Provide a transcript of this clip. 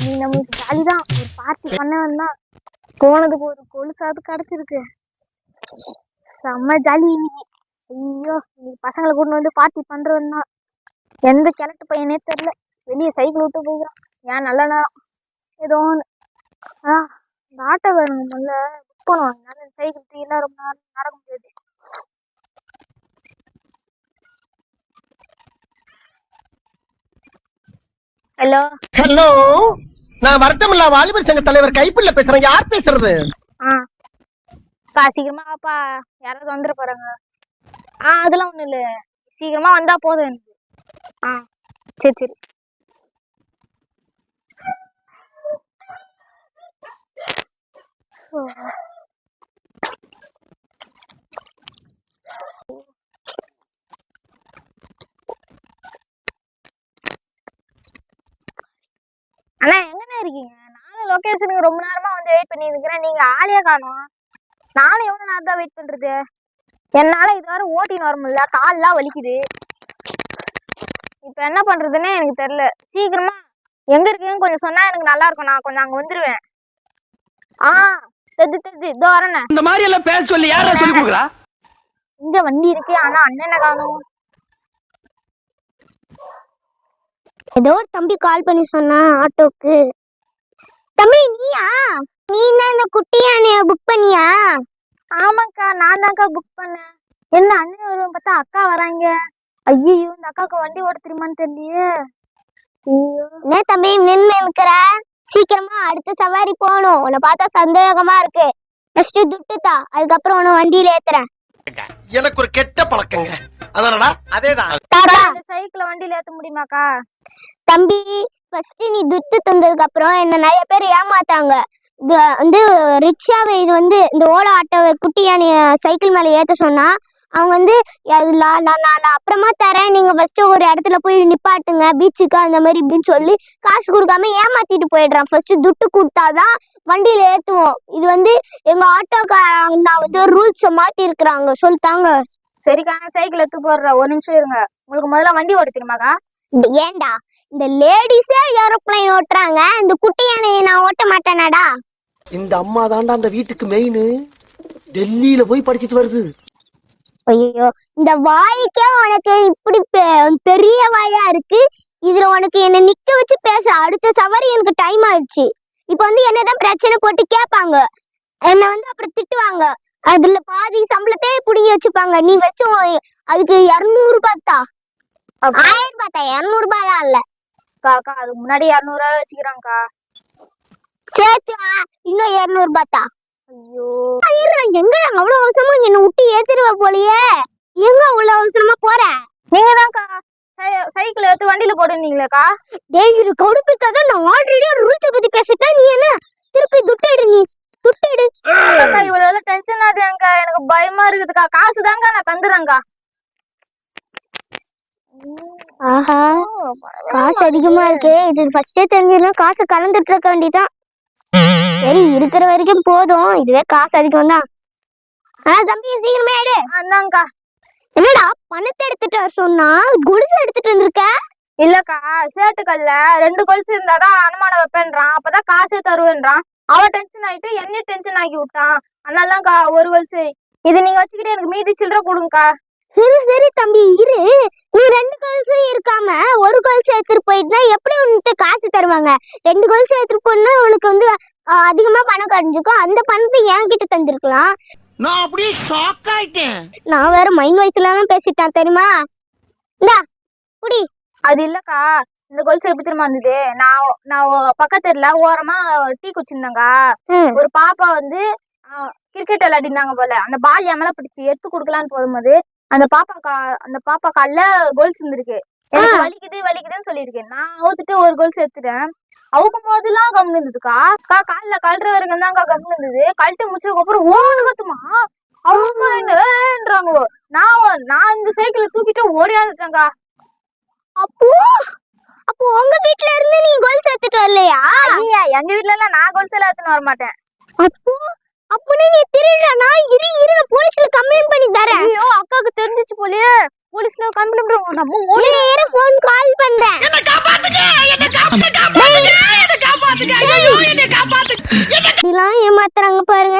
நீ நம்மளுக்கு ஜாலிதான். ஒரு பார்ட்டி பண்ண வந்தா போனதுக்கு ஒரு கொலுசாவது கிடைச்சிருக்கு. செம்ம ஜாலி இன்னைக்கு. ஐயோ, இன்னைக்கு பசங்களை கொண்டு வந்து பார்ட்டி பண்றதுன்னா எந்த கிழட்டு பையனே தெரியல. வெளியே சைக்கிள் விட்டு போய்க்கிறான். ஏன் நல்ல நேரம் ஏதோ ஒன்று. இந்த ஆட்டோ வேணும் முதல்ல புக் பண்ணுவோம். என்னால சைக்கிள் தூக்கிலாம் ரொம்ப நேரம் நடக்க முடியாது. ஹலோ ஹலோ, நான் வருத்தமில்லா வாலிபர் சங்க தலைவர் கைப்பிள்ள பேசுறேன். யார் பேசுறது? சீக்கிரமா வாப்பா, யாராவது வந்துட போறாங்க. அதெல்லாம் ஒண்ணும் இல்ல, சீக்கிரமா வந்தா போதும் எனக்கு. சரி சரி. அண்ணா எங்கண்ணா இருக்கீங்க? நானும் லொகேஷனுக்கு ரொம்ப நேரமா வந்து வெயிட் பண்ணி இருக்கிறேன். நீங்க ஆளையே காணோம். நானும் எவ்வளவு நேரம் தான் வெயிட் பண்றது? என்னால இது வரை ஓட்டின்னு வர முடியல, கால்லாம் வலிக்குது. இப்ப என்ன பண்றதுன்னே எனக்கு தெரியல. சீக்கிரமா எங்க இருக்கீங்கன்னு கொஞ்சம் சொன்னா எனக்கு நல்லா இருக்கும். நான் கொஞ்சம் அங்க வந்துருவேன். தெரிஞ்சு இதோ வரேண்ணே. இந்த மாதிரி எல்லாம் பேச சொல்லி யாரா சொல்லி கொடுக்குறா? இங்க வண்டி இருக்கு, ஆனா அண்ணனை காணோம். ஏதோ ஒரு தம்பி கால் பண்ணி சொன்னா ஆட்டோக்கு. தம்பி நீயா? நீ தான் இந்த குட்டியானைய புக் பண்ணியா? ஆமாக்கா, நான் தான்க்கா புக் பண்ணேன். என்ன அண்ணன் வருவோம் பார்த்தா அக்கா வராங்க. ஐயோ, இந்த அக்காவுக்கு வண்டி ஓட்ட தெரியுமான்னு தெரியலையே. என்ன தம்பி நின்று இருக்கிற? சீக்கிரமா அடுத்த சவாரி போகணும். உன்னை பார்த்தா சந்தேகமா இருக்கு. ஃபர்ஸ்ட் துட்டுதா, அதுக்கப்புறம் உன்னை வண்டியில ஏத்துறேன். எனக்கு ஒரு கெட்ட பழக்கங்க. அதனால அதேதான். இந்த சைக்கிள வண்டியில ஏத்த முடியுமாக்கா? தம்பி ஃபர்ஸ்ட் நீ துட்டு தந்ததுக்கு அப்புறம் என்ன நிறைய பேர் ஏமாத்தாங்க. இது வந்து ரிக்ஷாவை, இது வந்து இந்த ஓலா ஆட்டோவை குட்டியானைய சைக்கிள் மேல ஏத்த சொன்னா அவங்க வந்து நான் அப்புறமா தரேன், நீங்க ஃபர்ஸ்ட் ஒரு இடத்துல போய் நிப்பாட்டுங்க பீச்சுக்கு அந்த மாதிரி இப்படின்னு சொல்லி காசு கொடுக்காம ஏமாத்திட்டு போயிடுறான். ஃபர்ஸ்ட் துட்டு கொடுத்தாதான் வண்டியில ஏத்துவோம். இது வந்து எங்க ஆட்டோக்காரங்க வந்து ரூல்ஸ் மாத்தி இருக்கிறாங்க, சொல்லிட்டாங்க. சரிக்கா, சைக்கிள் எடுத்து போடுற. ஒரு நிமிஷம் இருங்க. உங்களுக்கு முதல்ல வண்டி ஓட்ட தெரியுமாக்கா? ஏண்டா, இந்த லேடிஸே ஏரோப்ளைன் ஓட்டுறாங்க, இந்த குட்டி யானையை நான் ஓட்ட மாட்டேனாடா? இந்த அம்மா தாண்டா அந்த வீட்டுக்கு மெயின். டெல்லியில போய் படிச்சிட்டு வருது. ஐயோ, இந்த வாய்க்கே உனக்கு இப்படி பெரிய வாயா இருக்கு. இதுல உனக்கு என்ன நிக்க வச்சு பேச அடுத்த சவாரி எனக்கு டைம் ஆயிடுச்சு. இப்ப வந்து என்னதான் பிரச்சனை போட்டு கேட்பாங்க, என்ன வந்து அப்புறம் திட்டுவாங்க. அதுல பாதி சம்பளத்தையே புடிங்கி வச்சுப்பாங்க. நீ வச்சு அதுக்கு 200 ரூபாய் தான். 1000 ரூபாய் தான், 200 ரூபாய் இல்ல காக்கா. அதுக்கு முன்னாடி 200 ரூபாய் வச்சுக்கிறாங்கக்கா. சேர்த்து இன்னும் 200 ரூபாய் தான். ஐயோ, எங்க அவ்வளவு அவசரமா என்ன விட்டு ஏத்திருவ போலயே? எங்க அவ்வளவு அவசரமா போற? நீங்க தான்க்கா சைக்கிள் எடுத்து வண்டியில போடுனீங்களேக்கா. டேய் கடுப்புக்காக நான் ஆல்ரெடி ரூல்ஸ் பத்தி பேசிட்டேன். நீ என்ன திருப்பி துட்டெடு? நீ துட்டெடு. அக்கா இவ்வளவு டென்ஷன் ஆகுதுங்க, எனக்கு பயமா இருக்குதுக்கா. காசு தாங்க நான் தந்துறேன்க்கா. ஆஹா, காசு அதிகமா இருக்கு. இது ஃபர்ஸ்டே தெரிஞ்சிருந்தா காசு கலந்துட்டு இருக்க வேண்டியதான். சரி, இருக்கிற வரைக்கும் போதும். இதுவே காசு அதிகம் தான். தம்பி சீக்கிரமே எடு. அந்தாங்கக்கா. என்னடா பணத்தை எடுத்துட்டு வர சொன்னா கொலுசு எடுத்துட்டு வந்திருக்க? இல்லக்கா, சேட்டுக்கல்ல 2 கொலுசு இருந்தாதான் அனுமானம் வைப்பேன்றான். அப்பதான் காசே தருவேன்றான். அவ டென்ஷன் ஆயிட்டு என்ன டென்ஷன் ஆக்கி விட்டான். அதனாலதான்க்கா ஒரு கொலுசு. இது நீங்க வச்சுக்கிட்டு எனக்கு மீதி சில்லறை கொடுங்கக்கா. சரி சரி தம்பி இரு. நீ 2 கொலுசு இருக்காம ஒரு கொலுசு எடுத்துட்டு போயிட்டா எப்படி உனக்கு காசு தருவாங்க? 2 கொலுசு எடுத்துட்டு போனா உனக்கு வந்து அதிகமா பணம் கிடைஞ்சிக்கும். அந்த பணத்தை என்கிட்ட தந்திருக்கலாம். நான் அப்படியே ஷாக் ஆயிட்டேன். நான் வேற மைண்ட் வாய்ஸ்ல தான் பேசிட்டேன் தெரியுமா? இந்தா குடி. அது இல்லக்கா, இந்த கொலுசு எப்படி தெரியுமா இருந்தது? நான் பக்கத்துல ஓரமா டீ குடிச்சிருந்தாங்க. ஒரு பாப்பா வந்து கிரிக்கெட் விளையாடிருந்தாங்க போல. அந்த பால் என் மேல பிடிச்சி எடுத்து கொடுக்கலான்னு போகும்போது அந்த பாப்பா கால்ல கோல்ஸ் இருந்திருக்கு. எனக்கு வலிக்குதுன்னு சொல்லியிருக்கேன். நான் அவுத்துட்டு ஒரு கோல்ஸ் எடுத்துட்டேன். அவுக்கும் போதெல்லாம் கம்மி இருந்ததுக்கா. காலில கழுற வரைக்கும் தான்க்கா கம்மி இருந்தது. கழட்டு முடிச்சதுக்கு அப்புறம் ஓடு கத்துமா அவங்க என்னன்றாங்க. நான் இந்த சைக்கிளை தூக்கிட்டு ஓடியாந்துட்டேன்க்கா. அப்போ உங்க வீட்டுல இருந்து நீ கோல்ஸ் எடுத்துட்டு வரலையா? ஐயா, எங்க வீட்டுல எல்லாம் நான் கோல்ஸ் எல்லாம் எடுத்துன்னு வர மாட்டேன். அப்போ நீ திருடனா? இரு போலீஸ்ல கம்ப்ளைண்ட் பண்ணி தரேன். ஐயோ, அக்காக்கு தெரிஞ்சிச்சு போலயே. போலீஸ்ல கம்ப்ளைண்ட் பண்ணுவோம். நம்ம ஓடி ஃபோன் கால் பண்றேன். மாத்துறாங்க பாருங்க.